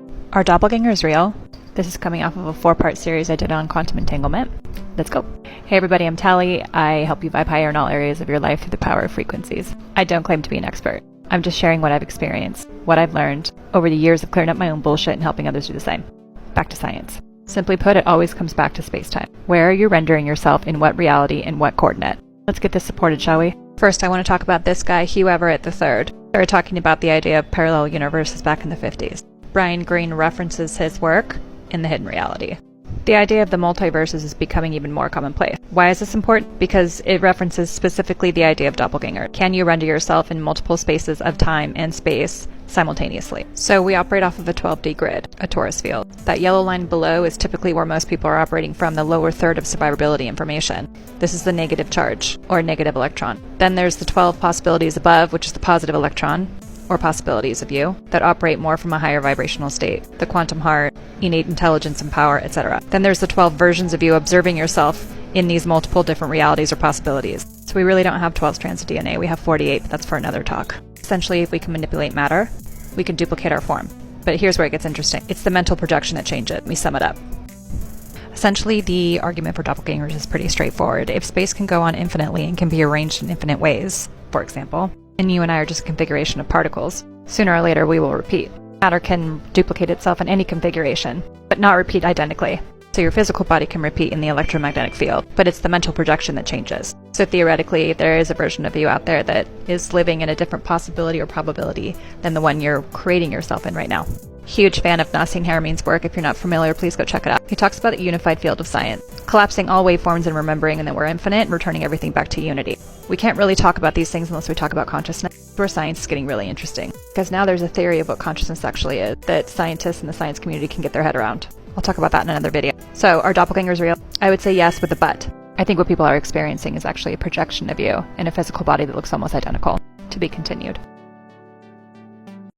Are doppelgangers real? This is coming off of a 4-part series I did on quantum entanglement. Let's go. Hey everybody, I'm Tally. I help you vibe higher in all areas of your life through the power of frequencies. I don't claim to be an expert. I'm just sharing what I've experienced, what I've learned over the years of clearing up my own bullshit and helping others do the same. Back to science. Simply put, it always comes back to space-time. Where are you rendering yourself in what reality and what coordinate? Let's get this supported, shall we? First, I want to talk about this guy, Hugh Everett III. They were talking about the idea of parallel universes back in the 50s. Greene references his work in The Hidden Reality. The idea of the multiverses is becoming even more commonplace. Why is this important? Because it references specifically the idea of doppelganger. Can you render yourself in multiple spaces of time and space simultaneously? So we operate off of a 12D grid, a torus field. That yellow line below is typically where most people are operating from, the lower third of survivability information. This is the negative charge, or negative electron. Then there's the 12 possibilities above, which is the positive electron, or possibilities of you, that operate more from a higher vibrational state, the quantum heart, innate intelligence and power, etc. Then there's the 12 versions of you observing yourself in these multiple different realities or possibilities. So we really don't have 12 strands of DNA, we have 48, but that's for another talk. Essentially, if we can manipulate matter, we can duplicate our form. But here's where it gets interesting. It's the mental projection that changes it. Let me sum it up. Essentially, the argument for doppelgangers is pretty straightforward. If space can go on infinitely and can be arranged in infinite ways, for example, and you and I are just a configuration of particles, sooner or later we will repeat. Matter can duplicate itself in any configuration, but not repeat identically. So your physical body can repeat in the electromagnetic field, but it's the mental projection that changes. So theoretically, there is a version of you out there that is living in a different possibility or probability than the one you're creating yourself in right now. Huge fan of Nassim Haramein's work. If you're not familiar, please go check it out. He talks about the unified field of science, collapsing all waveforms and remembering and that we're infinite and returning everything back to unity. We can't really talk about these things unless we talk about consciousness, where science is getting really interesting. Because now there's a theory of what consciousness actually is that scientists and the science community can get their head around. I'll talk about that in another video. So, are doppelgangers real? I would say yes with a but. I think what people are experiencing is actually a projection of you in a physical body that looks almost identical. To be continued.